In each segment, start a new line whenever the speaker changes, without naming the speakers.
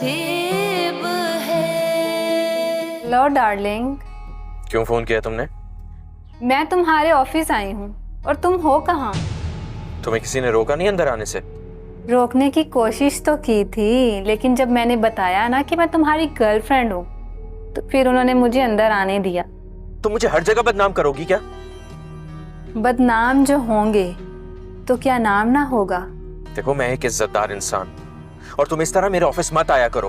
नसीब है।
Hello darling.
क्यों फोन किया तुमने?
मैं तुम्हारे ऑफिस आई हूँ और तुम हो कहाँ?
तुम्हें किसी ने रोका नहीं अंदर आने से?
रोकने की कोशिश तो की थी, लेकिन जब मैंने बताया ना कि मैं तुम्हारी गर्लफ्रेंड हूँ तो फिर उन्होंने मुझे अंदर आने दिया।
तुम मुझे हर जगह बदनाम करोगी क्या?
बदनाम जो होंगे तो क्या नाम ना होगा?
देखो, मैं एक इज्जतदार इंसान और तुम इस तरह मेरे ऑफिस मत आया करो।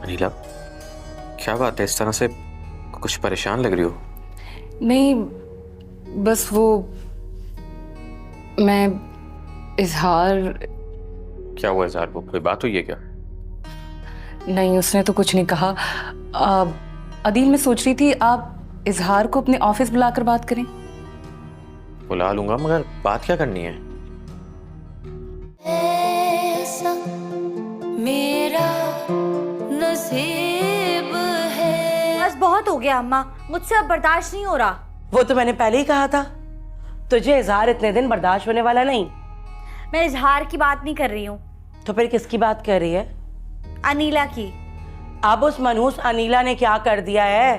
अनीला, क्या बात है, इस तरह से कुछ परेशान लग रही हो?
नहीं, बस वो मैं इजहार।
क्या हुआ इजहार को? कोई बात हुई है क्या?
नहीं, उसने तो कुछ नहीं कहा। अदील, मैं सोच रही थी आप इजहार को अपने ऑफिस बुलाकर बात करें।
बुला लूंगा, मगर बात क्या करनी है?
ऐसा मेरा नसीब है।
बस बहुत हो गया अम्मा, मुझसे अब बर्दाश्त नहीं हो रहा।
वो तो मैंने पहले ही कहा था, तुझे इजहार इतने दिन बर्दाश्त होने वाला नहीं।
मैं इजहार की बात नहीं कर रही हूँ,
तो फिर किसकी बात कर रही है?
अनीला की।
अब उस मनहूस अनीला ने क्या कर दिया है?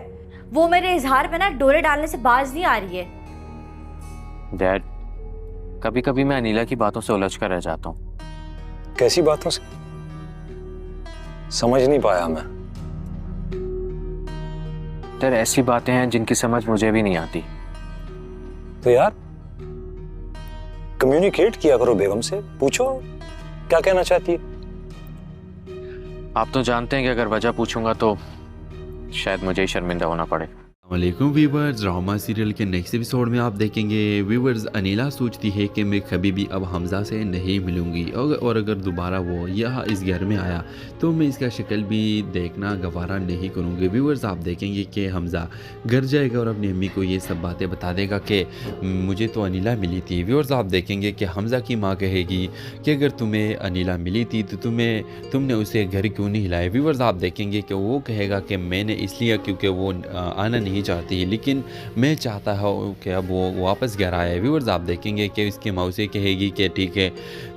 वो मेरे इजहार पे ना डोरे डालने से बाज नहीं आ रही है।
डैड, कभी कभी मैं अनीला की बातों से उलझ कर रह जाता हूँ।
कैसी बातों से? समझ नहीं पाया मैं।
डैड, ऐसी बातें हैं जिनकी समझ मुझे भी नहीं आती।
तो यार कम्युनिकेट किया करो बेगम से, पूछो क्या कहना चाहती है।
आप तो जानते हैं कि अगर वजह पूछूंगा तो शायद मुझे ही शर्मिंदा होना पड़े।
वालेकुम व्यूवर्स, ड्रामा सीरियल के नेक्स्ट एपिसोड में आप देखेंगे व्यूवर्स अनीला सोचती है कि मैं कभी भी अब हमज़ा से नहीं मिलूंगी और अगर दोबारा वो यहाँ इस घर में आया तो मैं इसका शक्ल भी देखना गवारा नहीं करूँगी। व्यूवर्स आप देखेंगे कि हमज़ा घर जाएगा और अपनी अम्मी को ये सब बातें बता देगा कि मुझे तो अनीला मिली थी। व्यूवर्स आप देखेंगे कि हमज़ा की माँ कहेगी कि अगर तुम्हें अनीला मिली थी तो तुमने उसे घर क्यों नहीं हिलाया। व्यूवर्स आप देखेंगे कि वो कहेगा कि मैंने इसलिए क्योंकि वो आना नहीं चाहती, लेकिन मैं चाहता हूँ कि अब वो वापस घर आए। व्यूअर्स आप देखेंगे कि इसकी मौसी कहेगी कि ठीक है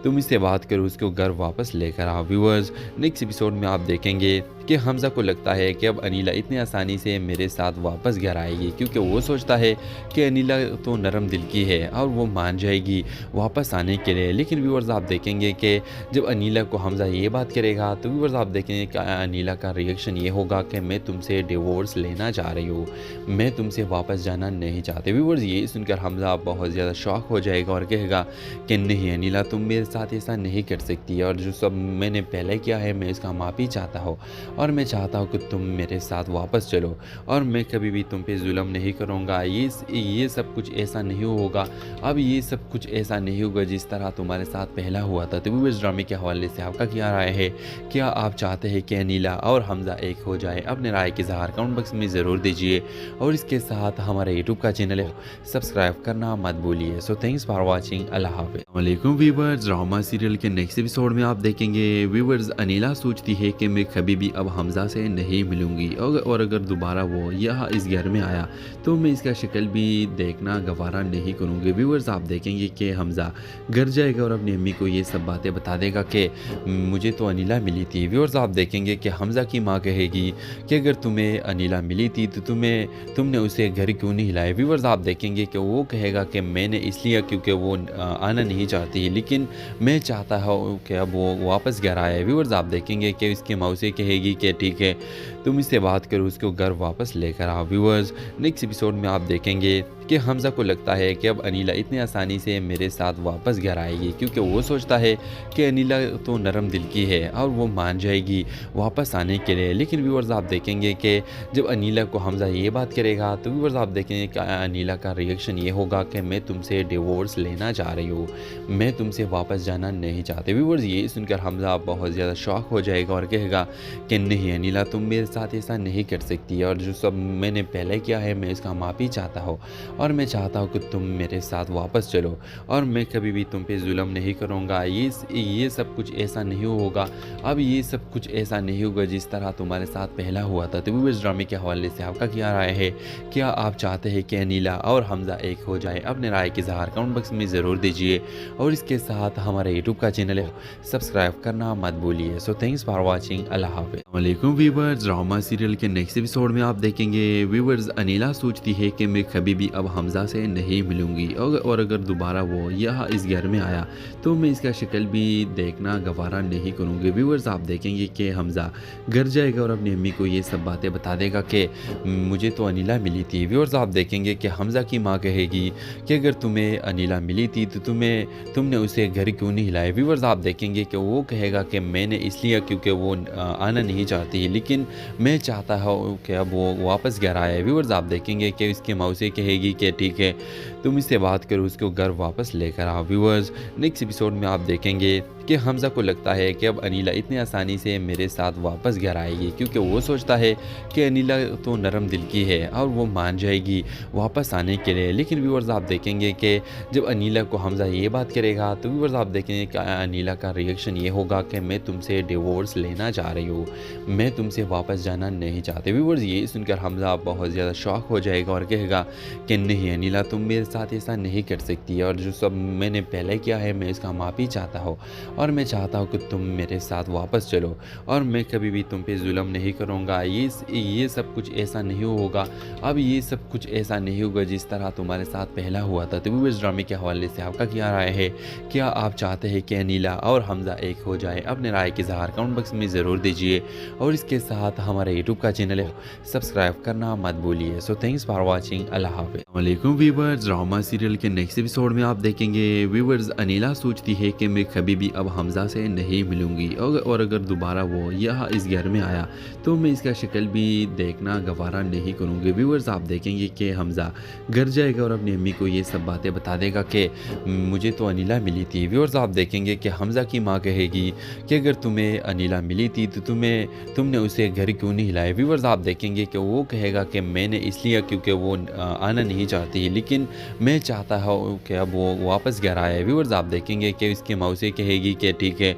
तुम इससे बात करो, उसको घर वापस लेकर आओ। व्यूअर्स नेक्स्ट एपिसोड में आप देखेंगे कि हमज़ा को लगता है कि अब अनीला इतनी आसानी से मेरे साथ वापस घर आएगी, क्योंकि वो सोचता है कि अनीला तो नरम दिल की है और वो मान जाएगी वापस आने के लिए। लेकिन व्यूअर्स आप देखेंगे कि जब अनीला को हमज़ा ये बात करेगा तो व्यूअर्स आप देखेंगे कि अनीला का रिएक्शन ये होगा कि मैं तुमसे डिवोर्स लेना चाह रही हूँ, मैं तुमसे वापस जाना नहीं चाहते। व्यूअर्स ये सुनकर हमज़ा बहुत ज़्यादा शॉक हो जाएगा और कहेगा कि नहीं अनीला, तुम मेरे साथ ऐसा नहीं कर सकती और जो सब मैंने पहले किया है मैं इसका माफ़ी चाहता हूँ और मैं चाहता हूँ कि तुम मेरे साथ वापस चलो और मैं कभी भी तुम पे जुल्म नहीं करूँगा। ये सब कुछ ऐसा नहीं होगा, अब ये सब कुछ ऐसा नहीं होगा जिस तरह तुम्हारे साथ पहला हुआ था। तो इस ड्रामे के हवाले से आपका क्या राय है? क्या आप चाहते हैं कि अनीला और हमज़ा एक हो जाए? अपने राय के इज़हार कमेंट बॉक्स में ज़रूर दीजिए और इसके साथ हमारे यूट्यूब का चैनल है सब्सक्राइब करना मत भूलिए। So thanks for watching. अल्लाह हाफ़िज़। वालेकुम व्यूवर्स, ड्रामा सीरियल के नेक्स्ट एपिसोड में आप देखेंगे व्यूवर्स अनीला सोचती है कि मैं कभी भी अब हमज़ा से नहीं मिलूंगी और अगर दोबारा वो यहाँ इस घर में आया तो मैं इसका शक्ल भी देखना गवारा नहीं करूँगी। व्यूवर्स आप देखेंगे कि हमज़ा घर जाएगा और अपनी अम्मी को ये सब बातें बता देगा कि मुझे तो अनीला मिली थी। व्यूवर्स आप देखेंगे कि हमज़ा की माँ कहेगी कि अगर तुम्हें अनीला मिली थी तो तुमने उसे घर क्यों नहीं हिलाया। व्यूवर्स आप देखेंगे कि वो कहेगा कि मैंने इसलिए क्योंकि वो आना नहीं चाहती, लेकिन मैं चाहता हूँ कि अब वो वापस घर आए। व्यूवर्स आप देखेंगे कि इसकी मौसी कहेगी कि ठीक है तुम इससे बात करो, उसको घर वापस लेकर आओ। व्यूवर्स नेक्स्ट एपिसोड में आप देखेंगे कि हमज़ा को लगता है कि अब अनीला इतनी आसानी से मेरे साथ वापस घर आएगी, क्योंकि वो सोचता है कि अनीला तो नरम दिल की है और वो मान जाएगी वापस आने के लिए। लेकिन व्यूवर्स आप देखेंगे कि जब अनीला को हमज़ा ये बात करेगा तो व्यूवर्स आप देखेंगे कि अनीला का रिएक्शन ये होगा कि मैं तुमसे डिवोर्स लेना चाह रही हूँ, मैं तुमसे वापस जाना नहीं चाहते। व्यूवर्स ये सुनकर हमज़ा बहुत ज़्यादा शॉक हो जाएगा और कहेगा कि नहीं अनीला, तुम मेरे साथ ऐसा नहीं कर सकती और जो सब मैंने पहले किया है मैं इसका माफ़ी चाहता हूँ और मैं चाहता हूँ कि तुम मेरे साथ वापस चलो और मैं कभी भी तुम पे जुल्म नहीं करूँगा। ये सब कुछ ऐसा नहीं होगा, अब ये सब कुछ ऐसा नहीं होगा जिस तरह तुम्हारे साथ पहला हुआ था। तो व्यूअर्स ड्रामे के हवाले से आपका क्या राय है? क्या आप चाहते हैं कि अनीला और हमजा एक हो जाए? अपने राय के इज़हार कमेंट बॉक्स में ज़रूर दीजिए और इसके साथ हमारे यूट्यूब का चैनल है सब्सक्राइब करना मत भूलिए। So thanks for watching. अल्लाह हाफ़िज़। वालेकुम व्यूअर्स, ड्रामा सीरियल के नेक्स्ट एपिसोड में आप देखेंगे व्यूअर्स अनीला सोचती है कि मैं कभी भी अब हमजा से नहीं मिलूंगी और अगर दोबारा वो यहाँ इस घर में आया तो मैं इसका शक्ल भी देखना गवारा नहीं करूँगी। व्यूअर्स आप देखेंगे कि हमजा घर जाएगा और अपनी अम्मी को ये सब बातें बता देगा कि मुझे तो अनीला मिली थी। व्यूअर्स आप देखेंगे कि हमजा की माँ कहेगी कि अगर तुम्हें अनीला मिली थी तो तुमने उसे घर क्यों नहीं हिलाया। व्यूअर्स आप देखेंगे कि वो कहेगा कि मैंने इसलिए क्योंकि वो आना नहीं चाहती, लेकिन मैं चाहता हूँ कि अब वो वापस घर आए। व्यूअर्स आप देखेंगे कि इसकी माँ उसे कहेगी कि ठीक है तुम इससे बात करो, उसको घर वापस लेकर आओ। व्यूअर्स नेक्स्ट एपिसोड में आप देखेंगे कि हमजा को लगता है कि अब अनीला इतनी आसानी से मेरे साथ वापस घर आएगी, क्योंकि वो सोचता है कि अनीला तो नरम दिल की है और वो मान जाएगी वापस आने के लिए। लेकिन व्यूअर्स आप देखेंगे कि जब अनीला को हमजा ये बात करेगा तो व्यूअर्स आप देखेंगे कि अनीला का रिएक्शन ये होगा कि मैं तुमसे डिवोर्स लेना चाह रही हूँ, मैं तुमसे वापस जाना नहीं चाहती। व्यूअर्स ये सुनकर हमजा बहुत ज़्यादा शॉक हो जाएगा और कहेगा कि नहीं अनीला तुम मेरे साथ ऐसा नहीं कर सकती, और जो सब मैंने पहले किया है मैं इसका माफ़ी चाहता हूँ और मैं चाहता हूँ कि तुम मेरे साथ वापस चलो और मैं कभी भी तुम पे जुल्म नहीं करूँगा। ये सब कुछ ऐसा नहीं होगा, अब ये सब कुछ ऐसा नहीं होगा जिस तरह तुम्हारे साथ पहला हुआ था। तो व्यूअर्स ड्रामे के हवाले से आपका क्या राय है? क्या आप चाहते हैं कि अनीला और हमजा एक हो जाए? अपने राय के इज़हार कमेंट बॉक्स में ज़रूर दीजिए और इसके साथ हमारे यूट्यूब का चैनल है सब्सक्राइब करना मत भूलिए। So thanks for watching. अल्लाह हाफ़िज़। वालेकुम व्यूअर्स, ड्रामा सीरियल के नेक्स्ट एपिसोड में आप देखेंगे व्यूअर्स अनीला सोचती है कि मैं कभी भी अब हमजा से नहीं मिलूंगी और अगर दोबारा वो यहाँ इस घर में आया तो मैं इसका शक्ल भी देखना गवारा नहीं करूँगी। व्यूअर्स आप देखेंगे कि हमजा घर जाएगा और अपनी अम्मी को ये सब बातें बता देगा कि मुझे तो अनीला मिली थी। व्यूअर्स आप देखेंगे कि हमजा की माँ कहेगी कि अगर तुम्हें अनीला मिली थी तो तुमने उसे घर क्यों नहीं हिलाया। व्यूअर्स आप देखेंगे कि वो कहेगा कि मैंने इसलिए क्योंकि वो आना नहीं चाहती, लेकिन मैं चाहता हूँ कि अब वो वापस घर आए। व्यूअर्स आप देखेंगे कि उसकी माँ उसे कहेगी कि ठीक है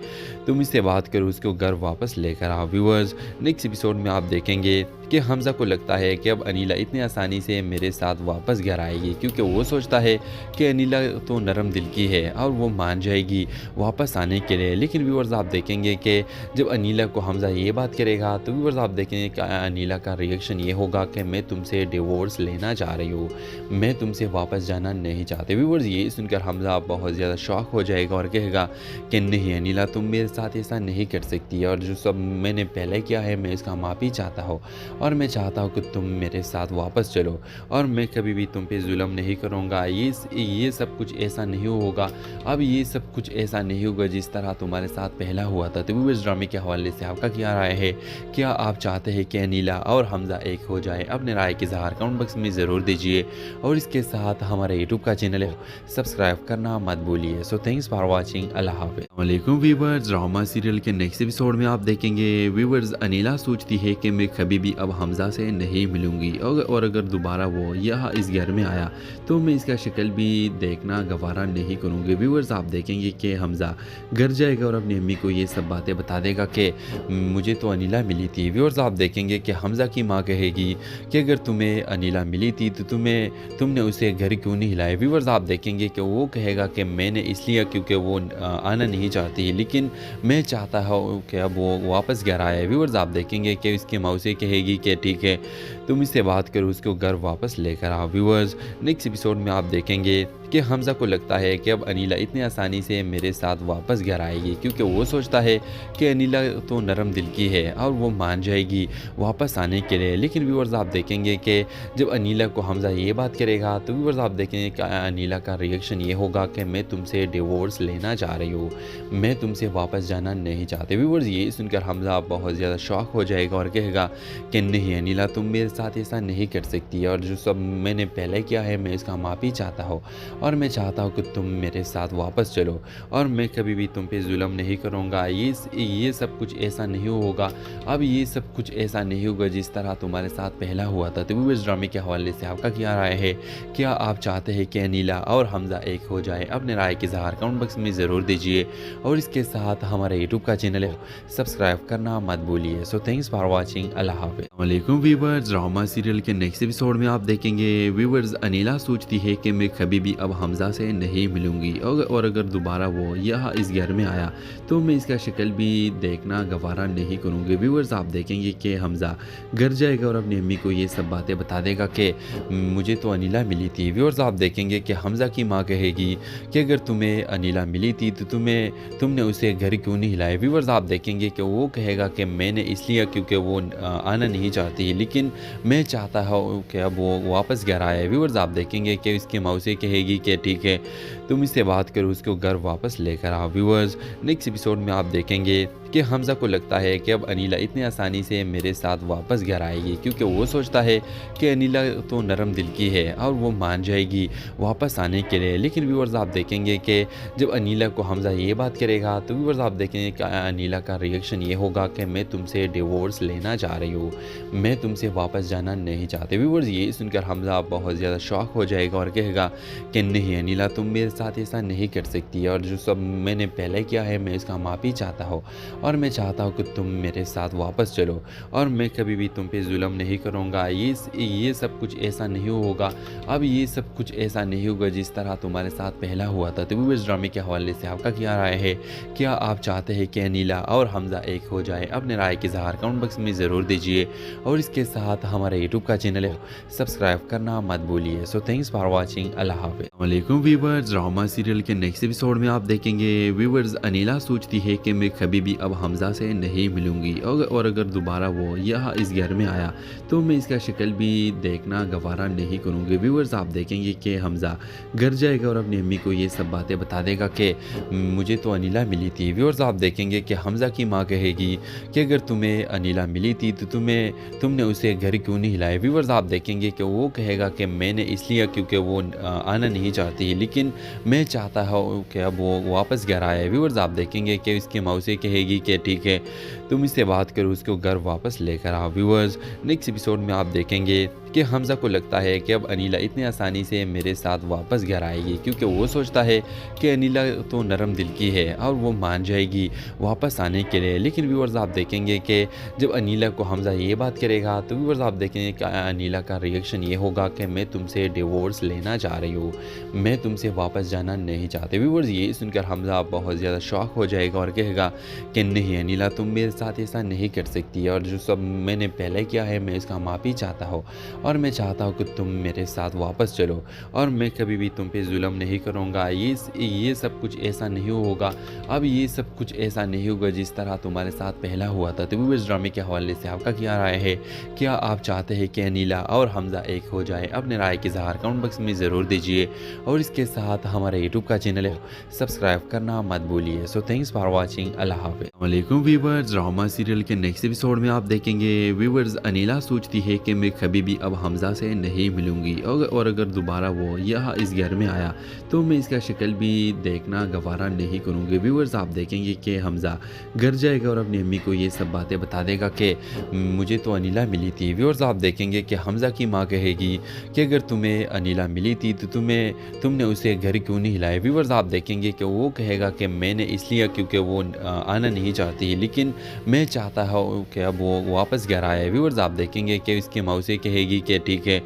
तुम इससे बात करो, उसको घर वापस लेकर आओ। व्यूअर्स नेक्स्ट एपिसोड में आप देखेंगे कि हमजा को लगता है कि अब अनीला इतनी आसानी से मेरे साथ वापस घर आएगी, क्योंकि वो सोचता है कि अनीला तो नरम दिल की है और वो मान जाएगी वापस आने के लिए। लेकिन व्यूअर्स आप देखेंगे कि जब अनीला को हमजा ये बात करेगा तो व्यूअर्स आप देखेंगे कि अनीला का रिएक्शन ये होगा कि मैं तुमसे डिवोर्स लेना चाह रही हूँ, मैं तुमसे वापस जाना नहीं चाहती। व्यूअर्स ये सुनकर हमजा बहुत ज़्यादा शॉक हो जाएगा और कहेगा कि नहीं अनीला तुम मेरे साथ ऐसा नहीं कर सकती, और जो सब मैंने पहले किया है मैं इसका माफ़ी चाहता हूँ और मैं चाहता हूँ कि तुम मेरे साथ वापस चलो और मैं कभी भी तुम पे जुल्म नहीं करूँगा। ये सब कुछ ऐसा नहीं होगा, अब ये सब कुछ ऐसा नहीं होगा जिस तरह तुम्हारे साथ पहला हुआ था। तो व्यूअर्स ड्रामे के हवाले से आपका क्या राय है? क्या आप चाहते हैं कि अनीला और हमजा एक हो जाए? अपने राय के इज़हार कमेंट बॉक्स में ज़रूर दीजिए और इसके साथ हमारे यूट्यूब का चैनल है सब्सक्राइब करना मत भूलिए। So thanks for watching. अल्लाह हाफ़िज़। वालेकुम व्यूअर्स, ड्रामा सीरियल के नेक्स्ट एपिसोड में आप देखेंगे व्यूअर्स अनीला सोचती है कि मैं कभी भी अब हमजा से नहीं मिलूंगी और अगर दोबारा वो यहाँ इस घर में आया तो मैं इसका शक्ल भी देखना गवारा नहीं करूँगी। व्यूअर्स आप देखेंगे कि हमजा घर जाएगा और अपनी अम्मी को ये सब बातें बता देगा कि मुझे तो अनीला मिली थी। व्यूअर्स आप देखेंगे कि हमजा की माँ कहेगी कि अगर तुम्हें अनीला मिली थी तो तुमने उसे घर क्यों नहीं हिलाया। व्यूअर्स आप देखेंगे कि वो कहेगा कि मैंने इसलिए क्योंकि वो आना नहीं चाहती, लेकिन मैं चाहता हूँ कि अब वो वापस घर आए। व्यूअर्स आप देखेंगे कि उसकी माँ उसे कहेगी कि ठीक है तुम इससे बात करो, उसको घर वापस लेकर आओ। व्यूअर्स नेक्स्ट एपिसोड में आप देखेंगे कि हमजा को लगता है कि अब अनीला इतनी आसानी से मेरे साथ वापस घर आएगी, क्योंकि वो सोचता है कि अनीला तो नरम दिल की है और वो मान जाएगी वापस आने के लिए। लेकिन व्यूअर्स आप देखेंगे कि जब अनीला को हमजा ये बात करेगा तो व्यूअर्स आप देखेंगे कि अनीला का रिएक्शन ये होगा कि मैं तुमसे डिवोर्स लेना चाह रही हूँ, मैं तुमसे वापस जाना नहीं चाहती। व्यूअर्स ये सुनकर हमजा बहुत ज़्यादा शॉक हो जाएगा और कहेगा कि नहीं अनीला तुम मेरे साथ ऐसा नहीं कर सकती, और जो सब मैंने पहले किया है मैं इसका माफ़ी चाहता हूँ, और मैं चाहता हूँ कि तुम मेरे साथ वापस चलो, और मैं कभी भी तुम पे जुल्म नहीं करूँगा। ये सब कुछ ऐसा नहीं होगा, अब ये सब कुछ ऐसा नहीं होगा जिस तरह तुम्हारे साथ पहला हुआ था। तो इस ड्रामे के हवाले से आपका क्या राय है? क्या आप चाहते हैं कि अनीला और हमज़ा एक हो जाए? अपने राय के इज़हार कमेंट बॉक्स में ज़रूर दीजिए, और इसके साथ हमारे यूट्यूब का चैनल है सब्सक्राइब करना मत भूलिए। So thanks for watching. अल्लाह हाफ़िज़। वालेकुम व्यूअर्स, ड्रामा सीरियल के नेक्स्ट एपिसोड में आप देखेंगे व्यूअर्स अनीला सोचती है कि मैं कभी भी अब हमज़ा से नहीं मिलूंगी, और अगर दोबारा वो यहाँ इस घर में आया तो मैं इसका शक्ल भी देखना गवारा नहीं करूँगी। व्यूअर्स आप देखेंगे कि हमज़ा घर जाएगा और अपनी अम्मी को ये सब बातें बता देगा कि मुझे तो अनीला मिली थी। व्यूअर्स आप देखेंगे कि हमज़ा की माँ कहेगी कि अगर तुम्हें अनीला मिली थी तो तुमने उसे घर क्यों नहीं हिलाया। व्यूअर्स आप देखेंगे कि वो कहेगा कि मैंने इसलिए क्योंकि वो आना नहीं चाहती, लेकिन मैं चाहता हूँ कि अब वो वापस घर आए। व्यूअर्स आप देखेंगे कि उसकी माँ उसे कहेगी कि ठीक है तुम इससे बात करो, उसको घर वापस लेकर आओ। व्यूअर्स नेक्स्ट एपिसोड में आप देखेंगे कि हमज़ा को लगता है कि अब अनीला इतनी आसानी से मेरे साथ वापस घर आएगी, क्योंकि वो सोचता है कि अनीला तो नरम दिल की है और वो मान जाएगी वापस आने के लिए। लेकिन व्यूअर्स आप देखेंगे कि जब अनीला को हमज़ा ये बात करेगा तो व्यूअर्स आप देखेंगे कि अनीला का रिएक्शन ये होगा कि मैं तुमसे डिवोर्स लेना चाह रही हूँ, मैं तुमसे वापस जाना नहीं चाहती। व्यूअर्स ये सुनकर हमज़ा बहुत ज़्यादा शॉक हो जाएगा और कहेगा कि नहीं अनीला तुम मेरे साथ ऐसा नहीं कर सकती, और जो सब मैंने पहले किया है मैं इसका माफ़ी चाहता हूँ, और मैं चाहता हूँ कि तुम मेरे साथ वापस चलो, और मैं कभी भी तुम पे जुल्म नहीं करूँगा। ये सब कुछ ऐसा नहीं होगा, अब ये सब कुछ ऐसा नहीं होगा जिस तरह तुम्हारे साथ पहला हुआ था। तो इस ड्रामे के हवाले से आपका क्या राय है? क्या आप चाहते हैं कि अनीला और हमज़ा एक हो जाए? अपने राय के इज़हार कमेंट बॉक्स में ज़रूर दीजिए, और इसके साथ हमारे यूट्यूब का चैनल है सब्सक्राइब करना मत भूलिए। So thanks for watching. अल्लाह हाफ़िज़। वालेकुम व्यूअर्स, ड्रामा सीरियल के नेक्स्ट एपिसोड में आप देखेंगे व्यूअर्स अनीला सोचती है कि मैं कभी भी अब हमज़ा से नहीं मिलूंगी, और अगर दोबारा वो यहाँ इस घर में आया तो मैं इसका शक्ल भी देखना गवारा नहीं करूँगी। व्यूअर्स आप देखेंगे कि हमज़ा घर जाएगा और अपनी अम्मी को ये सब बातें बता देगा कि मुझे तो अनीला मिली थी। व्यूअर्स आप देखेंगे कि हमज़ा की माँ कहेगी कि अगर तुम्हें अनीला मिली थी तो तुमने उसे घर क्यों नहीं हिलाया। व्यूअर्स आप देखेंगे कि वो कहेगा कि मैंने इसलिए क्योंकि वो आना नहीं चाहती, लेकिन मैं चाहता हूँ कि अब वो वापस घर आए। व्यूअर्स आप देखेंगे कि उसकी माँ उसे कहेगी कि ठीक है तुम इससे बात करो, उसको घर वापस लेकर आओ। व्यूअर्स नेक्स्ट एपिसोड में आप देखेंगे कि हमज़ा को लगता है कि अब अनीला इतनी आसानी से मेरे साथ वापस घर आएगी, क्योंकि वो सोचता है कि अनीला तो नरम दिल की है और वो मान जाएगी वापस आने के लिए। लेकिन व्यूअर्स आप देखेंगे कि जब अनीला को हमज़ा ये बात करेगा तो व्यूअर्स आप देखेंगे कि अनीला का रिएक्शन ये होगा कि मैं तुमसे डिवोर्स लेना चाह रही हूँ, मैं तुमसे वापस जाना नहीं चाहती। व्यूअर्स ये सुनकर हमज़ा बहुत ज़्यादा शॉक हो जाएगा और कहेगा कि नहीं अनीला तुम मेरे साथ ऐसा नहीं कर सकती, और जो सब मैंने पहले किया है मैं इसका माफ़ी चाहता हूँ, और मैं चाहता हूँ कि तुम मेरे साथ वापस चलो, और मैं कभी भी तुम पे जुल्म नहीं करूँगा। ये सब कुछ ऐसा नहीं होगा, अब ये सब कुछ ऐसा नहीं होगा जिस तरह तुम्हारे साथ पहला हुआ था। तो इस ड्रामे के हवाले से आपका क्या राय है? क्या आप चाहते हैं कि अनीला और हमज़ा एक हो जाए? अपने राय के इज़हार कमेंट बॉक्स में ज़रूर दीजिए, और इसके साथ हमारे यूट्यूब का चैनल है सब्सक्राइब करना मत भूलिए। So thanks for watching. अल्लाह हाफ़िज़। वालेकुम व्यूअर्स, ड्रामा सीरियल के नेक्स्ट एपिसोड में आप देखेंगे व्यूअर्स अनीला सोचती है कि मैं कभी भी अब हमज़ा से नहीं मिलूंगी, और अगर दोबारा वो यहाँ इस घर में आया तो मैं इसका शक्ल भी देखना गवारा नहीं करूँगी। व्यूअर्स आप देखेंगे कि हमज़ा घर जाएगा और अपनी अम्मी को ये सब बातें बता देगा कि मुझे तो अनीला मिली थी। व्यूअर्स आप देखेंगे कि हमज़ा की माँ कहेगी कि अगर तुम्हें अनीला मिली थी तो तुमने उसे घर क्यों नहीं हिलाया। व्यूअर्स आप देखेंगे कि वो कहेगा कि मैंने इसलिए क्योंकि वो आना नहीं चाहती, लेकिन मैं चाहता हूँ कि अब वो वापस घर आए। व्यूअर्स आप देखेंगे कि उसकी माँ उसे कहेगी कि ठीक है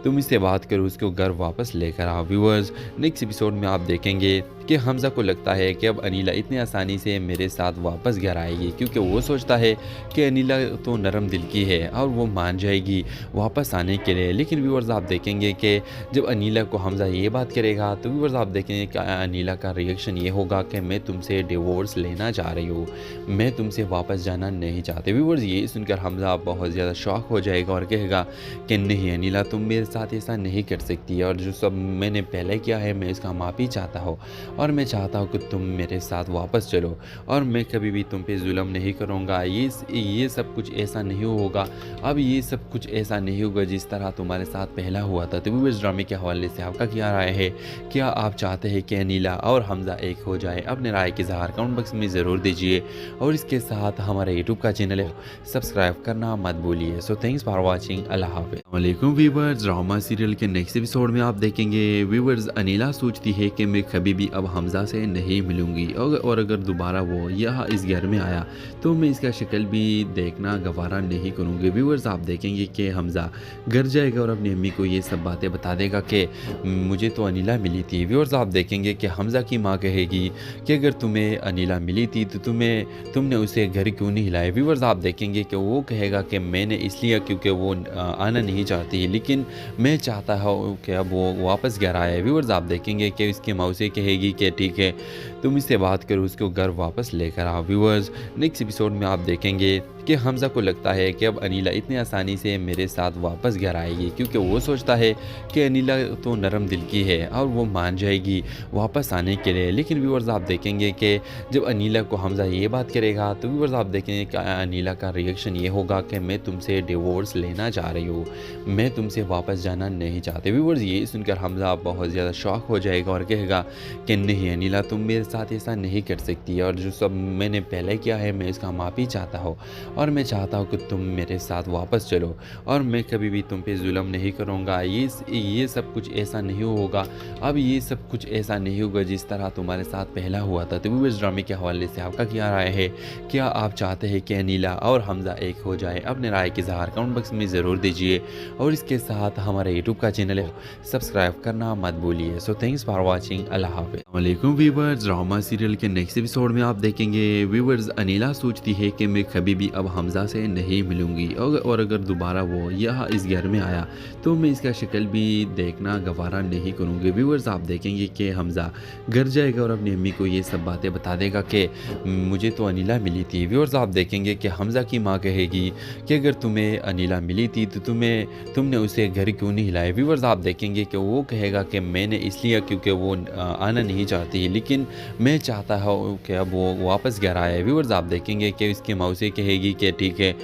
तुम इससे बात करो, उसको घर वापस लेकर आओ। व्यूअर्स नेक्स्ट एपिसोड में आप देखेंगे कि हमज़ा को लगता है कि अब अनीला इतनी आसानी से मेरे साथ वापस घर आएगी, क्योंकि वो सोचता है कि अनीला तो नरम दिल की है और वो मान जाएगी वापस आने के लिए। लेकिन व्यूअर्स आप देखेंगे कि जब अनीला को हमज़ा ये बात करेगा तो व्यूअर्स आप देखेंगे कि अनीला का रिएक्शन ये होगा कि मैं तुमसे डिवोर्स लेना चाह रही हूँ, मैं तुमसे वापस जाना नहीं चाहती। व्यूअर्स ये सुनकर हमज़ा बहुत ज़्यादा शॉक हो जाएगा और कहेगा कि नहीं अनिला, तुम मेरे साथ ऐसा नहीं कर सकती, और जो सब मैंने पहले किया है मैं इसका माफ़ी चाहता हूँ, और मैं चाहता हूँ कि तुम मेरे साथ वापस चलो, और मैं कभी भी तुम पे जुल्म नहीं करूँगा। ये सब कुछ ऐसा नहीं होगा, अब ये सब कुछ ऐसा नहीं होगा जिस तरह तुम्हारे साथ पहला हुआ था। तो व्यूअर्स, ड्रामे के हवाले से आपका क्या राय है? क्या आप चाहते हैं कि अनिला और हमजा एक हो जाए? अपने राय के इज़हार कमेंट बॉक्स में ज़रूर दीजिए, और इसके साथ हमारे यूट्यूब का चैनल है सब्सक्राइब करना मत भूलिए। So thanks for watching. अल्लाह हाफ़िज़। वालेकुम व्यूअर्स, ड्रामा सीरियल के नेक्स्ट एपिसोड में आप देखेंगे व्यूअर्स अनिला सोचती है कि मैं कभी भी अब हमजा से नहीं मिलूंगी, और अगर दोबारा वो यहाँ इस घर में आया तो मैं इसका शक्ल भी देखना गवारा नहीं करूँगी। व्यूअर्स, आप देखेंगे कि हमजा घर जाएगा और अपनी अम्मी को ये सब बातें बता देगा कि मुझे तो अनिला मिली थी। व्यूअर्स, आप देखेंगे कि हमजा की माँ कहेगी कि अगर तुम्हें अनिला मिली थी तो तुमने उसे घर क्यों नहीं हिलाया। व्यूअर्स, आप देखेंगे कि वो कहेगा कि मैंने इसलिए क्योंकि वो आना नहीं चाहती, लेकिन मैं चाहता हूँ कि अब वो वापस घर आए। व्यूअर्स, आप देखेंगे कि उसकी मौसी कहेगी कि ठीक है तुम इससे बात करो, उसको घर वापस लेकर आओ। व्यूअर्स, नेक्स्ट एपिसोड में आप देखेंगे कि हमजा को लगता है कि अब अनिला इतनी आसानी से मेरे साथ वापस घर आएगी, क्योंकि वो सोचता है कि अनिला तो नरम दिल की है और वो मान जाएगी वापस आने के लिए। लेकिन व्यूअर्स, आप देखेंगे कि जब अनिला को हमजा ये बात करेगा तो व्यूअर्स, आप देखेंगे कि अनिला का रिएक्शन ये होगा कि मैं तुमसे डिवोर्स लेना चाह रही हूँ, मैं तुमसे वापस जाना नहीं चाहती। व्यूअर्स, ये सुनकर हमजा बहुत ज़्यादा शॉक हो जाएगा और कहेगा कि नहीं अनिला, तुम मेरे साथ ऐसा नहीं कर सकती, और जो सब मैंने पहले किया है मैं इसका माफ़ी चाहता हूँ, और मैं चाहता हूँ कि तुम मेरे साथ वापस चलो, और मैं कभी भी तुम पे जुल्म नहीं करूँगा। ये सब कुछ ऐसा नहीं होगा, अब ये सब कुछ ऐसा नहीं होगा जिस तरह तुम्हारे साथ पहला हुआ था। तो व्यूअर्स, ड्रामे के हवाले से आपका क्या राय है? क्या आप चाहते हैं कि अनिला और हमजा एक हो जाए? अपने राय के इज़हार कमेंट बॉक्स में ज़रूर दीजिए, और इसके साथ हमारे यूट्यूब का चैनल है सब्सक्राइब करना मत भूलिए। So thanks for watching. अल्लाह हाफ़िज़। वालेकुम व्यूअर्स, ड्रामा सीरियल के नेक्स्ट एपिसोड में आप देखेंगे व्यूअर्स अनिला सोचती है कि मैं कभी भी अब हमजा से नहीं मिलूंगी, और अगर दोबारा वो यहाँ इस घर में आया तो मैं इसका शक्ल भी देखना गवारा नहीं करूँगी। व्यूअर्स, आप देखेंगे कि हमजा घर जाएगा और अपनी अम्मी को ये सब बातें बता देगा कि मुझे तो अनिला मिली थी। व्यूअर्स, आप देखेंगे कि हमजा की माँ कहेगी कि अगर तुम्हें अनिला मिली थी तो तुमने उसे घर क्यों नहीं हिलाया। व्यूअर्स, आप देखेंगे कि वो कहेगा कि मैंने इसलिए क्योंकि वो आना नहीं चाहती, लेकिन मैं चाहता हूँ कि अब वो वापस घर आए। व्यूअर्स, आप देखेंगे कि उसकी मौसी कहेगी कि ठीक है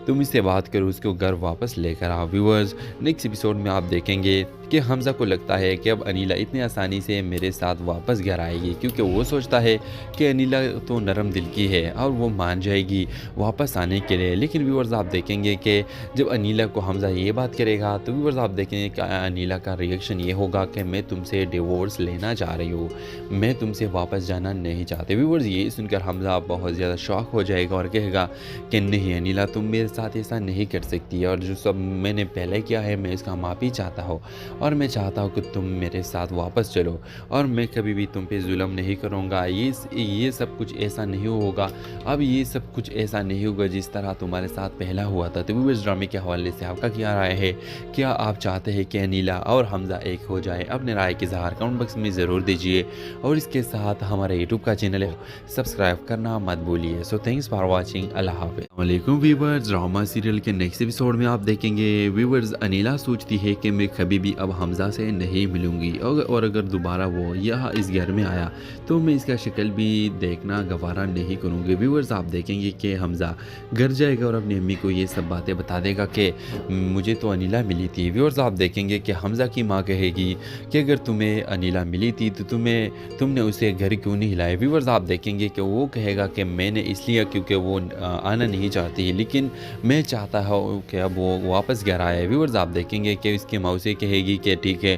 तुम इससे बात करो, उसको घर वापस लेकर आओ। व्यूअर्स, नेक्स्ट एपिसोड में आप देखेंगे कि हमजा को लगता है कि अब अनिला इतनी आसानी से मेरे साथ वापस घर आएगी, क्योंकि वो सोचता है कि अनिला तो नरम दिल की है और वो मान जाएगी वापस आने के लिए। लेकिन व्यूअर्स, आप देखेंगे कि जब अनिला को हमजा ये बात करेगा तो व्यूअर्स, आप देखेंगे कि अनिला का रिएक्शन ये होगा कि मैं तुमसे डिवोर्स लेना चाह रही हूँ, मैं तुमसे वापस जाना नहीं चाहती। व्यूअर्स, ये सुनकर हमजा बहुत ज़्यादा शॉक हो जाएगा और कहेगा कि नहीं अनिला, तुम मेरे साथ ऐसा नहीं कर सकती, और जो सब मैंने पहले किया है मैं इसका माफ़ी चाहता हूँ, और मैं चाहता हूँ कि तुम मेरे साथ वापस चलो, और मैं कभी भी तुम पे जुल्म नहीं करूँगा। ये सब कुछ ऐसा नहीं होगा, अब ये सब कुछ ऐसा नहीं होगा जिस तरह तुम्हारे साथ पहला हुआ था। तो व्यूअर्स, ड्रामे के हवाले से आपका क्या राय है? क्या आप चाहते हैं कि अनिला और हमजा एक हो जाए? अपने राय के इज़हार कमेंट बॉक्स में ज़रूर दीजिए, और इसके साथ हमारे यूट्यूब का चैनल है सब्सक्राइब करना मत भूलिए। So thanks for watching. अल्लाह हाफ़िज़। वालेकुम व्यूअर्स, ड्रामा सीरियल के नेक्स्ट एपिसोड में आप देखेंगे व्यूअर्स अनिला सोचती है कि मैं कभी भी अब हमजा से नहीं मिलूंगी, और अगर दोबारा वो यहाँ इस घर में आया तो मैं इसका शक्ल भी देखना गवारा नहीं करूँगी। व्यूअर्स, आप देखेंगे कि हमजा घर जाएगा और अपनी अम्मी को ये सब बातें बता देगा कि मुझे तो अनिला मिली थी। व्यूअर्स, आप देखेंगे कि हमजा की माँ कहेगी कि अगर तुम्हें अनिला मिली थी तो तुमने उसे घर क्यों नहीं हिलाया। व्यूअर्स, आप देखेंगे कि वो कहेगा कि मैंने इसलिए क्योंकि वो आना नहीं चाहती, लेकिन मैं चाहता हूँ कि अब वो वापस घर आए। व्यूअर्स, आप देखेंगे कि उसकी मौसी कहेगी कि ठीक है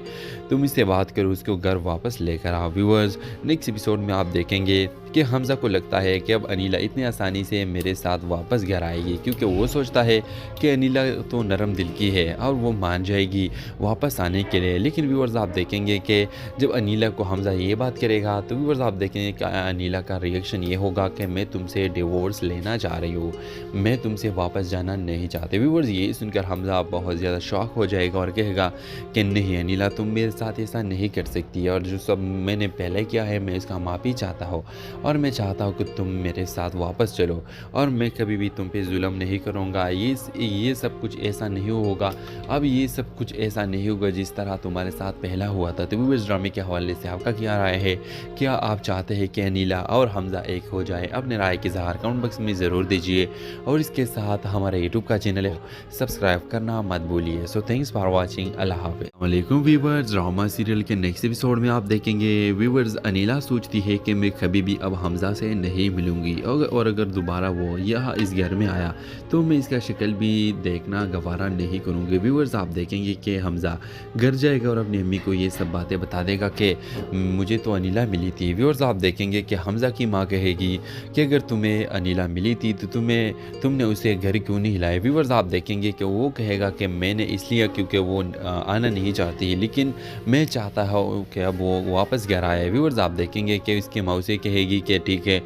तुम इससे बात करो, उसको घर वापस लेकर आओ। व्यूअर्स, नेक्स्ट एपिसोड में आप देखेंगे कि हमजा को लगता है कि अब अनिला इतनी आसानी से मेरे साथ वापस घर आएगी, क्योंकि वो सोचता है कि अनिला तो नरम दिल की है और वो मान जाएगी वापस आने के लिए। लेकिन व्यूअर्स, आप देखेंगे कि जब अनिला को हमजा ये बात करेगा तो व्यूअर्स, आप देखेंगे कि अनिला का रिएक्शन ये होगा कि मैं तुमसे डिवोर्स लेना चाह रही हूँ, मैं तुमसे वापस जाना नहीं चाहती। व्यूअर्स, ये सुनकर हमजा बहुत ज़्यादा शॉक हो जाएगा और कहेगा कि नहीं अनिला, तुम मेरे साथ ऐसा नहीं कर सकती, और जो सब मैंने पहले किया है मैं इसका माफ़ी चाहता हूँ, और मैं चाहता हूँ कि तुम मेरे साथ वापस चलो, और मैं कभी भी तुम पे जुल्म नहीं करूँगा। ये सब कुछ ऐसा नहीं होगा, अब ये सब कुछ ऐसा नहीं होगा जिस तरह तुम्हारे साथ पहला हुआ था। तो व्यूअर्स, ड्रामे के हवाले से आपका क्या राय है? क्या आप चाहते हैं कि अनिला और हमज़ा एक हो जाए? अपने राय के इज़हार कमेंट बॉक्स में ज़रूर दीजिए, और इसके साथ हमारे यूट्यूब का चैनल है सब्सक्राइब करना मत भूलिए। So thanks for watching. अल्लाह हाफ़िज़। वालेकुम व्यूअर्स, ड्रामा सीरियल के नेक्स्ट एपिसोड में आप देखेंगे व्यूअर्स, अनिला सोचती है कि मैं कभी भी अब हमज़ा से नहीं मिलूंगी, और अगर दोबारा वो यहाँ इस घर में आया तो मैं इसका शक्ल भी देखना गवारा नहीं करूँगी। व्यूअर्स, आप देखेंगे कि हमज़ा घर जाएगा और अपनी अम्मी को ये सब बातें बता देगा कि मुझे तो अनिला मिली थी। व्यूअर्स, आप देखेंगे कि हमज़ा की माँ कहेगी कि अगर तुम्हें अनिला मिली थी तो तुमने उसे घर क्यों नहीं हिलाया। व्यूअर्स, आप देखेंगे कि वो कहेगा कि मैंने इसलिए क्योंकि वो आना नहीं चाहती, लेकिन मैं चाहता हूँ कि अब वो वापस घर आए। व्यूअर्स, आप देखेंगे कि इसकी माँ उसे कहेगी कि ठीक है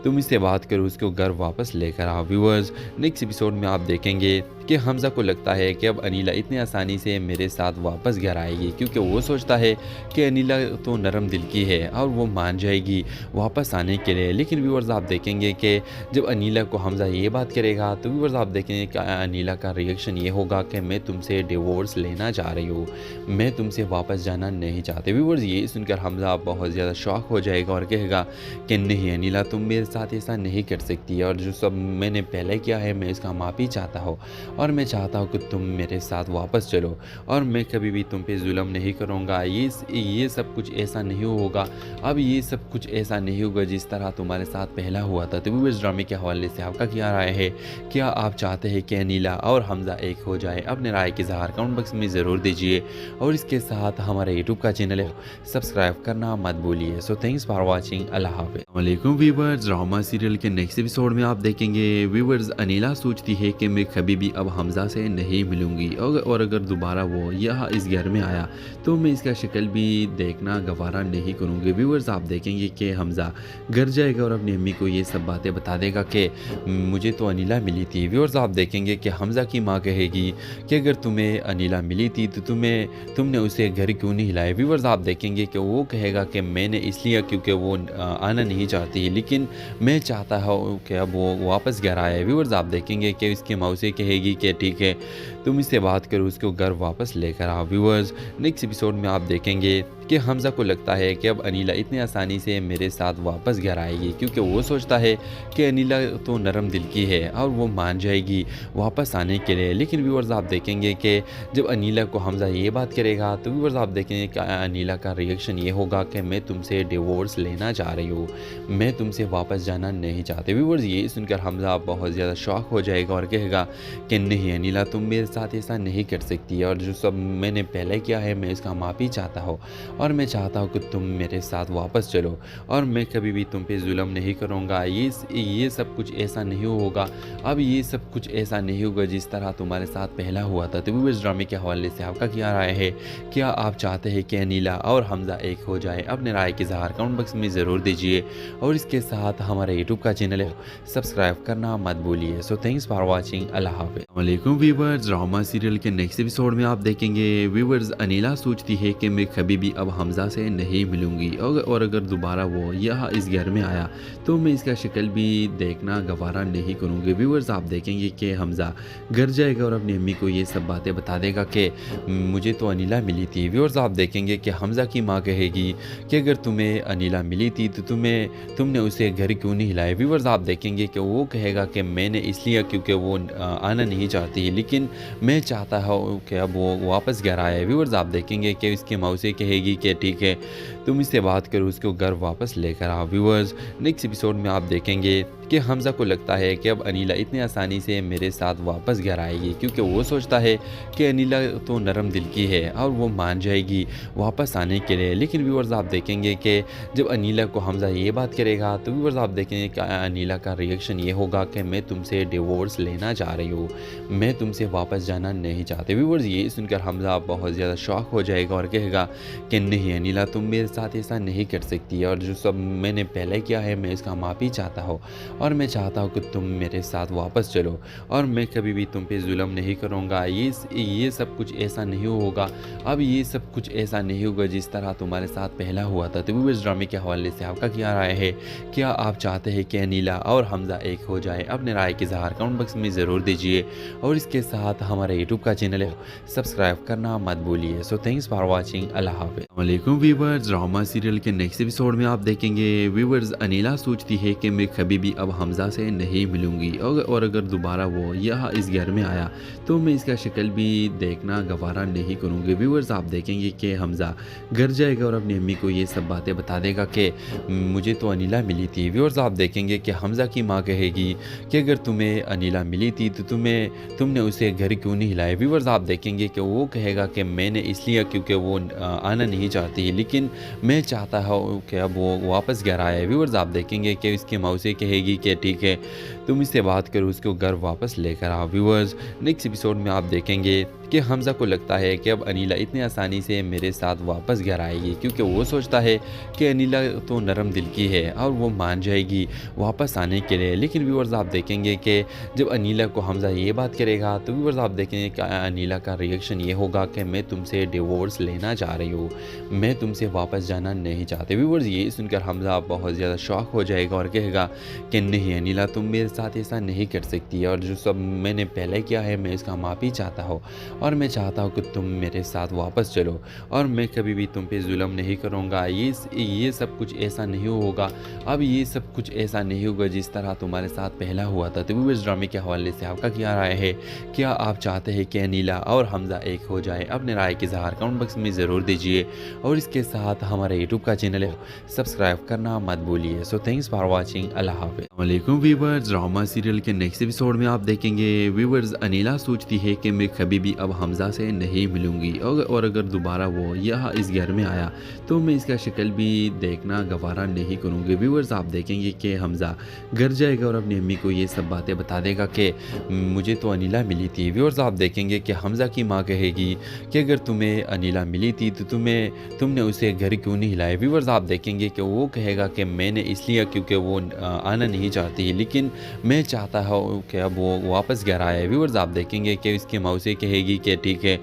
तुम इससे बात करो, उसको घर वापस लेकर आओ। व्यूअर्स, नेक्स्ट एपिसोड में आप देखेंगे कि हमज़ा को लगता है कि अब अनिला इतनी आसानी से मेरे साथ वापस घर आएगी, क्योंकि वो सोचता है कि अनिला तो नरम दिल की है और वो मान जाएगी वापस आने के लिए। लेकिन व्यूअर्स, आप देखेंगे कि जब अनिला को हमज़ा ये बात करेगा तो व्यूअर्स, आप देखेंगे कि अनिला का रिएक्शन ये होगा कि मैं तुमसे डिवोर्स लेना चाह रही हूँ, मैं तुमसे वापस जाना नहीं चाहती। व्यूअर्स, ये सुनकर हमज़ा बहुत ज़्यादा शॉक हो जाएगा और कहेगा कि नहीं अनिला, तुम मेरे साथ ऐसा नहीं कर सकती, और जो सब मैंने पहले किया है मैं इसका माफ़ी चाहता हूँ, और मैं चाहता हूँ कि तुम मेरे साथ वापस चलो, और मैं कभी भी तुम पे जुल्म नहीं करूँगा। ये सब कुछ ऐसा नहीं होगा, अब ये सब कुछ ऐसा नहीं होगा जिस तरह तुम्हारे साथ पहला हुआ था। तो व्यूअर्स, ड्रामे के हवाले से आपका क्या राय है? क्या आप चाहते हैं कि अनिला और हमज़ा एक हो जाए? अपने राय के इज़हार कमेंट बॉक्स में ज़रूर दीजिए, और इसके साथ हमारे यूट्यूब का चैनल है सब्सक्राइब करना मत भूलिए। So thanks for watching. अल्लाह हाफ़िज़। वालेकुम व्यूअर्स, ड्रामा सीरियल के नेक्स्ट एपिसोड में आप देखेंगे व्यूअर्स, अनिला सोचती है कि मैं कभी भी अब हमज़ा से नहीं मिलूंगी, और अगर दोबारा वो यहाँ इस घर में आया तो मैं इसका शक्ल भी देखना गवारा नहीं करूँगी। व्यूअर्स, आप देखेंगे कि हमज़ा घर जाएगा और अपनी अम्मी को ये सब बातें बता देगा कि मुझे तो अनिला मिली थी। व्यूअर्स, आप देखेंगे कि हमज़ा की माँ कहेगी कि अगर तुम्हें अनिला मिली थी तो तुमने उसे घर क्यों नहीं हिलाया। व्यूअर्स, आप देखेंगे कि वो कहेगा कि मैंने इसलिए क्योंकि वो आना नहीं चाहती, लेकिन मैं चाहता हूँ कि अब वो वापस घर आए। व्यूअर्स, आप देखेंगे कि इसकी माँ उसे कहेगी कि ठीक है तुम इससे बात करो, उसको घर वापस लेकर आओ। व्यूअर्स, नेक्स्ट एपिसोड में आप देखेंगे कि हमज़ा को लगता है कि अब अनिला इतनी आसानी से मेरे साथ वापस घर आएगी, क्योंकि वो सोचता है कि अनिला तो नरम दिल की है और वो मान जाएगी वापस आने के लिए। लेकिन व्यूअर्स, आप देखेंगे कि जब अनिला को हमज़ा ये बात करेगा तो व्यूअर्स, आप देखेंगे कि अनिला का रिएक्शन ये होगा कि मैं तुमसे डिवोर्स लेना चाह रही हूँ, मैं तुमसे वापस जाना नहीं चाहती। व्यूअर्स, ये सुनकर हमज़ा बहुत ज़्यादा शॉक हो जाएगा और कहेगा कि नहीं अनिला, तुम मेरे साथ ऐसा नहीं कर सकती, और जो सब मैंने पहले किया है मैं इसका माफ़ी चाहता हूँ, और मैं चाहता हूँ कि तुम मेरे साथ वापस चलो, और मैं कभी भी तुम पे जुल्म नहीं करूँगा। ये सब कुछ ऐसा नहीं होगा, अब ये सब कुछ ऐसा नहीं होगा जिस तरह तुम्हारे साथ पहला हुआ था। तो व्यूअर्स, ड्रामे के हवाले से आपका क्या राय है? क्या आप चाहते हैं कि अनिला और हमज़ा एक हो जाए? अपने राय के इज़हार कमेंट बॉक्स में ज़रूर दीजिए, और इसके साथ हमारे यूट्यूब का चैनल है सब्सक्राइब करना मत भूलिए। So thanks for watching. अल्लाह हाफ़िज़। वालेकुम व्यूअर्स, ड्रामा सीरियल के नेक्स्ट एपिसोड में आप देखेंगे व्यूअर्स, अनिला सोचती है कि मैं कभी भी अब हमज़ा से नहीं मिलूंगी, और अगर दोबारा वो यहाँ इस घर में आया तो मैं इसका शक्ल भी देखना गवारा नहीं करूँगी। व्यूअर्स, आप देखेंगे कि हमज़ा घर जाएगा और अपनी अम्मी को ये सब बातें बता देगा कि मुझे तो अनिला मिली थी। व्यूअर्स, आप देखेंगे कि हमज़ा की माँ कहेगी कि अगर तुम्हें अनिला मिली थी तो तुमने उसे घर क्यों नहीं हिलाया। व्यूअर्स, आप देखेंगे कि वो कहेगा कि मैंने इसलिए क्योंकि वो आना नहीं चाहती, लेकिन मैं चाहता हूँ कि अब वो वापस घर आए। व्यूअर्स, आप देखेंगे कि इसकी माँ उसे कहेगी कि ठीक है तुम इससे बात करो, उसको घर वापस लेकर आओ। व्यूअर्स, नेक्स्ट एपिसोड में आप देखेंगे कि हमज़ा को लगता है कि अब अनिला इतनी आसानी से मेरे साथ वापस घर आएगी, क्योंकि वो सोचता है कि अनिला तो नरम दिल की है और वो मान जाएगी वापस आने के लिए। लेकिन व्यूअर्स, आप देखेंगे कि जब अनिला को हमज़ा ये बात करेगा तो व्यूअर्स, आप देखेंगे कि अनिला का रिएक्शन ये होगा कि मैं तुमसे डिवोर्स लेना चाह रही हूँ, मैं तुमसे वापस जाना नहीं चाहती। व्यूअर्स, ये सुनकर हमज़ा बहुत ज़्यादा शॉक हो जाएगा और कहेगा कि नहीं अनिला, तुम मेरे साथ ऐसा नहीं कर सकती, और जो सब मैंने पहले किया है मैं इसका माफ़ी चाहता हूँ, और मैं चाहता हूँ कि तुम मेरे साथ वापस चलो, और मैं कभी भी तुम पे जुल्म नहीं करूँगा। ये सब कुछ ऐसा नहीं होगा, अब ये सब कुछ ऐसा नहीं होगा जिस तरह तुम्हारे साथ पहला हुआ था। तो इस ड्रामे के हवाले से आपका क्या राय है? क्या आप चाहते हैं कि अनिला और हमज़ा एक हो जाए? अपने राय के इज़हार कमेंट बॉक्स में ज़रूर दीजिए, और इसके साथ हमारे यूट्यूब का चैनल है सब्सक्राइब करना मत भूलिए। So thanks for watching. अल्लाह हाफ़िज़। वालेकुम व्यूवर्स, ड्रामा सीरियल के नेक्स्ट एपिसोड में आप देखेंगे व्यूवर्स अनिला सोचती है कि मैं कभी भी अब हमज़ा से नहीं मिलूंगी, और अगर दोबारा वो यहाँ इस घर में आया तो मैं इसका शक्ल भी देखना गवारा नहीं करूँगी। व्यूवर्स आप देखेंगे कि हमज़ा घर जाएगा और अपनी अम्मी को ये सब बातें बता देगा कि मुझे तो अनिला मिली थी। व्यूवर्स आप देखेंगे कि हमज़ा की माँ कहेगी कि अगर तुम्हें अनिला मिली थी तो तुमने उसे घर क्यों नहीं हिलाया। व्यूवर्स आप देखेंगे कि वो कहेगा कि मैंने इसलिए क्योंकि वो आना नहीं चाहती, लेकिन मैं चाहता हूँ कि अब वो वापस घर आए। व्यूवर्स आप देखेंगे कि इसकी मौसी कहेगी कि ठीक है तुम इससे बात करो, उसको घर वापस लेकर आओ। व्यूवर्स नेक्स्ट एपिसोड में आप देखेंगे कि हमज़ा को लगता है कि अब अनिला इतनी आसानी से मेरे साथ वापस घर आएगी, क्योंकि वो सोचता है कि अनिला तो नरम दिल की है और वो मान जाएगी वापस आने के लिए। लेकिन व्यूवर्स आप देखेंगे कि जब अनिला को हमज़ा ये बात करेगा तो व्यूवर्स आप देखेंगे कि अनिला का रिएक्शन ये होगा कि मैं तुमसे डिवोर्स लेना चाह रही हूँ, मैं तुमसे वापस जाना नहीं चाहती। व्यूवर्स ये सुनकर हमज़ा बहुत ज़्यादा शॉक हो जाएगा और कहेगा कि नहीं अनिला, तुम मेरे साथ ऐसा नहीं कर सकती, और जो सब मैंने पहले किया है मैं इसका माफ़ी चाहता हूँ, और मैं चाहता हूँ कि तुम मेरे साथ वापस चलो, और मैं कभी भी तुम पे जुल्म नहीं करूँगा। ये सब कुछ ऐसा नहीं होगा, अब ये सब कुछ ऐसा नहीं होगा जिस तरह तुम्हारे साथ पहला हुआ था। तो इस ड्रामे के हवाले से आपका क्या राय है? क्या आप चाहते हैं कि अनिला और हमज़ा एक हो जाए? अपने राय के इज़हार कमेंट बॉक्स में ज़रूर दीजिए, और इसके साथ हमारे यूट्यूब का चैनल है सब्सक्राइब करना मत भूलिए। So thanks for watching. अल्लाह हाफ़िज़। वालेकुम व्यूवर्स, ड्रामा सीरियल के नेक्स्ट एपिसोड में आप देखेंगे व्यूवर्स अनिला सोचती है कि मैं कभी भी अब हमज़ा से नहीं मिलूंगी, और अगर दोबारा वो यहाँ इस घर में आया तो मैं इसका शक्ल भी देखना गवारा नहीं करूँगी। व्यूवर्स आप देखेंगे कि हमज़ा घर जाएगा और अपनी अम्मी को ये सब बातें बता देगा कि मुझे तो अनिला मिली थी। व्यूवर्स आप देखेंगे कि हमज़ा की माँ कहेगी कि अगर तुम्हें अनिला मिली थी तो तुमने उसे घर क्यों नहीं हिलाया। व्यूवर्स आप देखेंगे कि वो कहेगा कि मैंने इसलिए क्योंकि वो आना नहीं चाहती, लेकिन मैं चाहता हूँ कि अब वो वापस घर आए। व्यूवर्स आप देखेंगे कि इसकी मौसी कहेगी कि ठीक है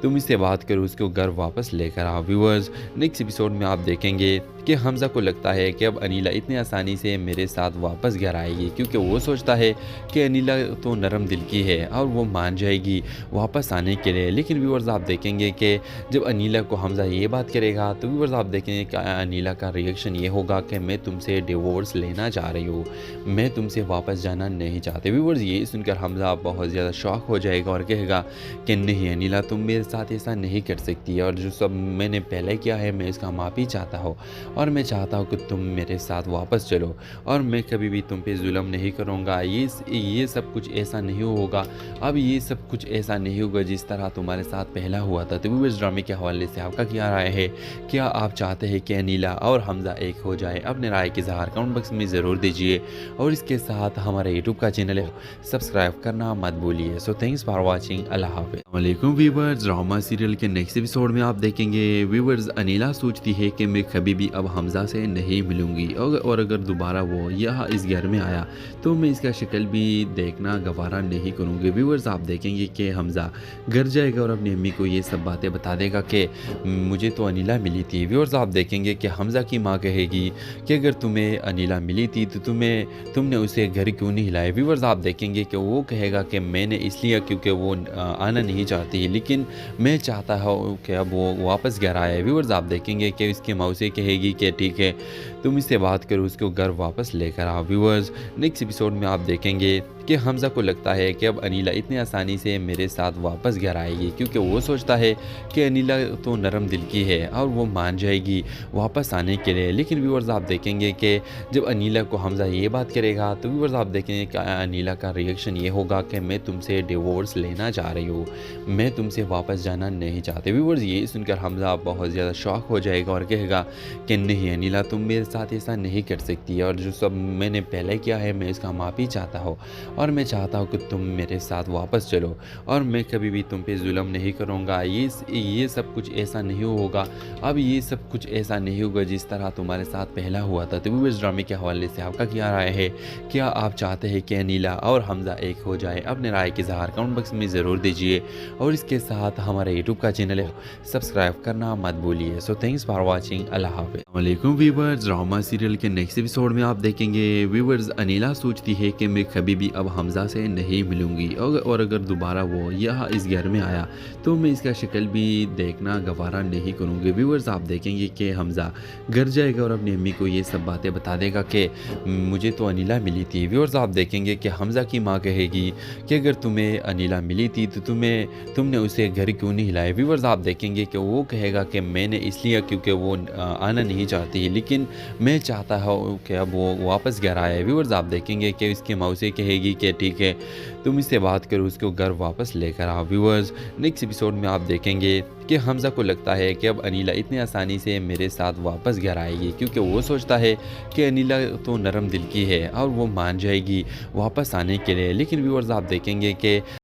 तुम इससे बात करो, उसको घर वापस लेकर आओ। व्यूवर्स नेक्स्ट एपिसोड में आप देखेंगे कि हमज़ा को लगता है कि अब अनिला इतनी आसानी से मेरे साथ वापस घर आएगी, क्योंकि वो सोचता है कि अनिला तो नरम दिल की है और वो मान जाएगी वापस आने के लिए। लेकिन व्यूवर्स आप देखेंगे कि जब अनिला को हमज़ा ये बात करेगा तो व्यूवर्स आप देखेंगे कि अनिला का रिएक्शन ये होगा कि मैं तुमसे डिवोर्स लेना चाह रही हूँ, मैं तुमसे वापस जाना नहीं चाहती। व्यूवर्स ये सुनकर हमज़ा बहुत ज़्यादा शॉक हो जाएगा और कहेगा कि नहीं अनिला, तुम मेरे साथ ऐसा नहीं कर सकती, और जो सब मैंने पहले किया है मैं इसका माफ़ी चाहता हूँ, और मैं चाहता हूँ कि तुम मेरे साथ वापस चलो, और मैं कभी भी तुम पे जुल्म नहीं करूँगा। ये सब कुछ ऐसा नहीं होगा, अब ये सब कुछ ऐसा नहीं होगा जिस तरह तुम्हारे साथ पहला हुआ था। तो इस ड्रामे के हवाले से आपका क्या राय है? क्या आप चाहते हैं कि अनिला और हमज़ा एक हो जाए? अपने राय के इज़हार कमेंट बॉक्स में ज़रूर दीजिए, और इसके साथ हमारे यूट्यूब का चैनल है सब्सक्राइब करना मत भूलिए। So thanks for watching. अल्लाह हाफ़िज़। वालेकुम व्यूवर्स, ड्रामा सीरियल के नेक्स्ट एपिसोड में आप देखेंगे व्यूवर्स अनिला सोचती है कि मैं कभी भी अब हमज़ा से नहीं मिलूंगी, और अगर दोबारा वो यहाँ इस घर में आया तो मैं इसका शक्ल भी देखना गवारा नहीं करूँगी। व्यूवर्स आप देखेंगे कि हमज़ा घर जाएगा और अपनी अम्मी को ये सब बातें बता देगा कि मुझे तो अनिला मिली थी। व्यूवर्स आप देखेंगे कि हमज़ा की माँ कहेगी कि अगर तुम्हें अनिला मिली थी तो तुमने उसे घर क्यों नहीं हिलाया। व्यूवर्स आप देखेंगे कि वो कहेगा कि मैंने इसलिए क्योंकि वो आना नहीं चाहती, लेकिन मैं चाहता हूँ कि अब वो वापस घर आए। व्यूवर्स आप देखेंगे कि इसकी मौसी कहेगी कि ठीक है तुम इससे बात करो, उसको घर वापस लेकर आओ। व्यूवर्स नेक्स्ट एपिसोड में आप देखेंगे कि हमज़ा को लगता है कि अब अनिला इतनी आसानी से मेरे साथ वापस घर आएगी, क्योंकि वो सोचता है कि अनिला तो नरम दिल की है और वो मान जाएगी वापस आने के लिए। लेकिन व्यूवर्स आप देखेंगे कि जब अनिला को हमज़ा ये बात करेगा तो व्यूवर्स आप देखेंगे कि अनिला का रिएक्शन ये होगा कि मैं तुमसे डिवोर्स लेना चाह रही हूँ, मैं तुमसे वापस जाना नहीं चाहती। व्यूवर्स ये सुनकर हमज़ा बहुत ज़्यादा शॉक हो जाएगा और कहेगा कि नहीं अनिला, तुम मेरे साथ ऐसा नहीं कर सकती, और जो सब मैंने पहले किया है मैं इसका माफ़ी चाहता हूँ, और मैं चाहता हूँ कि तुम मेरे साथ वापस चलो, और मैं कभी भी तुम पे जुल्म नहीं करूँगा। ये सब कुछ ऐसा नहीं होगा, अब ये सब कुछ ऐसा नहीं होगा जिस तरह तुम्हारे साथ पहला हुआ था। तो व्यूअर्स, ड्रामे के हवाले से आपका क्या राय है? क्या आप चाहते हैं कि अनीला और हमज़ा एक हो जाए? अपने राय के इज़हार कमेंट बॉक्स में ज़रूर दीजिए, और इसके साथ हमारे यूट्यूब का चैनल है सब्सक्राइब करना मत भूलिए। So thanks for watching. अल्लाह हाफ़िज़। वालेकुम व्यूअर्स, ड्रामा सीरियल के नेक्स्ट एपिसोड में आप देखेंगे व्यूअर्स, अनीला सोचती है कि मैं कभी भी अब हमज़ा से नहीं मिलूंगी, और अगर दोबारा वो यहाँ इस घर में आया तो मैं इसका शक्ल भी देखना गवारा नहीं करूँगी। व्यूअर्स, आप देखेंगे कि हमज़ा घर जाएगा और अपनी अम्मी को ये सब बातें बता देगा कि मुझे तो अनीला मिली थी। व्यूअर्स, आप देखेंगे कि हमज़ा की माँ कहेगी कि अगर तुम्हें अनीला मिली थी तो तुमने उसे घर क्यों नहीं हिलाया। व्यूअर्स, आप देखेंगे कि वो कहेगा कि मैंने इसलिए क्योंकि वो आना नहीं चाहती, लेकिन मैं चाहता हूँ कि अब वो वापस घर आए। व्यूअर्स, आप देखेंगे कि इसकी माँ उसे कहेगी कि ठीक है तुम इससे बात करो, उसको घर वापस लेकर आओ। व्यूअर्स, नेक्स्ट एपिसोड में आप देखेंगे कि हमज़ा को लगता है कि अब अनीला इतनी आसानी से मेरे साथ वापस घर आएगी, क्योंकि वो सोचता है कि अनीला तो नरम दिल की है और वो मान जाएगी वापस आने के लिए। लेकिन व्यूअर्स, आप देखेंगे कि